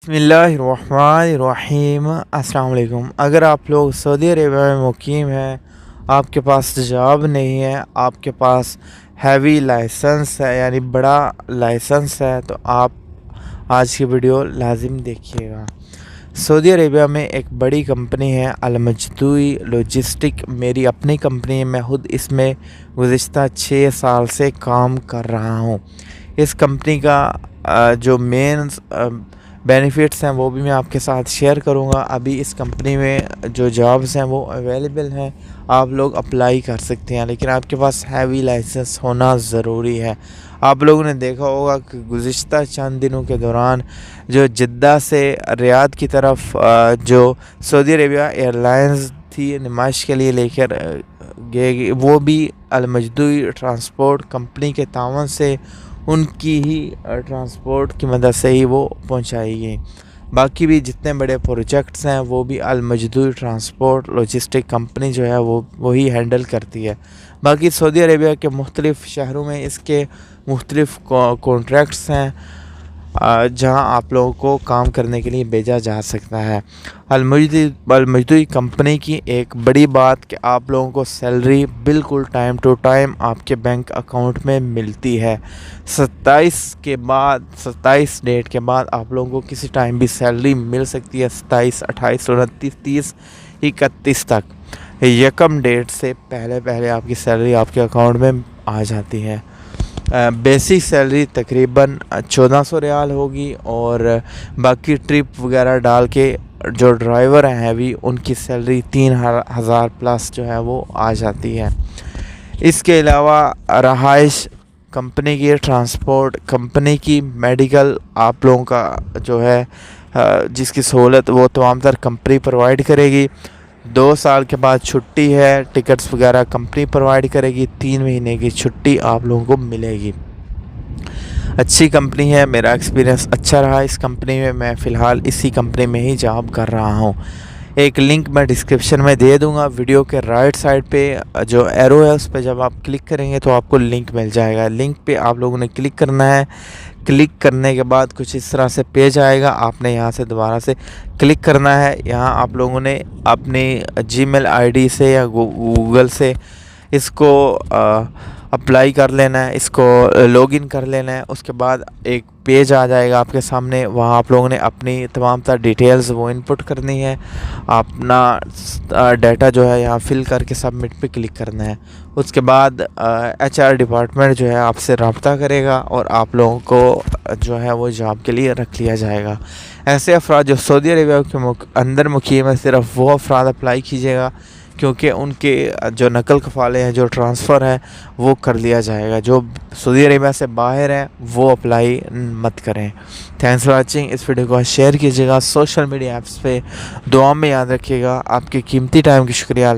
बिस्मिल्लाहिर्रहमानिर्रहीम। अस्सलाम वालेकुम। अगर आप लोग सऊदी अरेबिया में मुकीम हैं, आपके पास जॉब नहीं है, आपके पास हैवी लाइसेंस है यानी बड़ा लाइसेंस है, तो आप आज की वीडियो लाजिम देखिएगा। सऊदी अरेबिया में एक बड़ी कंपनी है अल मजदूई लॉजिस्टिक, मेरी अपनी कंपनी है। मैं खुद इसमें गुज़िश्ता 6 साल से काम कर रहा हूँ। इस कंपनी का जो मेन बेनिफिट्स हैं वो भी मैं आपके साथ शेयर करूंगा। अभी इस कंपनी में जो जॉब्स हैं वो अवेलेबल हैं, आप लोग अप्लाई कर सकते हैं, लेकिन आपके पास हैवी लाइसेंस होना ज़रूरी है। आप लोगों ने देखा होगा कि गुज़िश्ता चंद दिनों के दौरान जो जिद्दा से रियाद की तरफ जो सऊदी अरेबिया एयरलाइंस थी नुमाइश के लिए लेकर गए, वो भी अल मजदूई ट्रांसपोर्ट कंपनी के तावन से उनकी ही ट्रांसपोर्ट की मदद से ही वो पहुंचाई गई। बाकी भी जितने बड़े प्रोजेक्ट्स हैं वो भी अल मजदूई ट्रांसपोर्ट लॉजिस्टिक कंपनी जो है वो वही हैंडल करती है। बाकी सऊदी अरेबिया के मुख्तलिफ़ शहरों में इसके मुख्तलिफ़ कॉन्ट्रैक्ट्स हैं जहां आप लोगों को काम करने के लिए भेजा जा सकता है। अल मजदूई कंपनी की एक बड़ी बात कि आप लोगों को सैलरी बिल्कुल टाइम टू टाइम आपके बैंक अकाउंट में मिलती है। 27 डेट के बाद आप लोगों को किसी टाइम भी सैलरी मिल सकती है। 27, 28, 29, 30, 31 तक यकम डेट से पहले आपकी सैलरी आपके अकाउंट में आ जाती है। बेसिक सैलरी तकरीबन 1400 रियाल होगी और बाकी ट्रिप वगैरह डाल के जो ड्राइवर हैं हैवी उनकी सैलरी 3000 प्लस जो है वो आ जाती है। इसके अलावा रहाइश कंपनी की, ट्रांसपोर्ट कंपनी की, मेडिकल आप लोगों का जो है जिसकी सहूलत वो तमाम तर कंपनी प्रोवाइड करेगी। 2 साल के बाद छुट्टी है, टिकट्स वगैरह कंपनी प्रोवाइड करेगी। 3 महीने की छुट्टी आप लोगों को मिलेगी। अच्छी कंपनी है, मेरा एक्सपीरियंस अच्छा रहा इस कंपनी में। मैं फ़िलहाल इसी कंपनी में ही जॉब कर रहा हूँ। एक लिंक मैं डिस्क्रिप्शन में दे दूँगा। वीडियो के राइट साइड पे जो एरो है उस पर जब आप क्लिक करेंगे तो आपको लिंक मिल जाएगा। लिंक पे आप लोगों ने क्लिक करना है। क्लिक करने के बाद कुछ इस तरह से पेज आएगा, आपने यहाँ से दोबारा से क्लिक करना है। यहाँ आप लोगों ने अपनी जीमेल आईडी से या गूगल से इसको अप्लाई कर लेना है, इसको लॉगिन कर लेना है। उसके बाद एक पेज आ जाएगा आपके सामने, वहाँ आप लोगों ने अपनी तमाम तर डिटेल्स वो इनपुट करनी है। अपना डाटा जो है यहाँ फिल करके सबमिट पे क्लिक करना है। उसके बाद HR डिपार्टमेंट जो है आपसे रब्ता करेगा और आप लोगों को जो है वो जॉब के लिए रख लिया जाएगा। ऐसे अफराद जो सऊदी अरेबिया के अंदर मुकीम है, सिर्फ वो अफराद अप्लाई कीजिएगा क्योंकि उनके जो नकल कफ़ाले हैं, जो ट्रांसफ़र है वो कर लिया जाएगा। जो सऊदी अरेबिया से बाहर हैं वो अप्लाई मत करें। Thanks for watching. इस वीडियो को शेयर कीजिएगा सोशल मीडिया ऐप्स पे। दुआ में याद रखिएगा। आपके कीमती टाइम की शुक्रिया।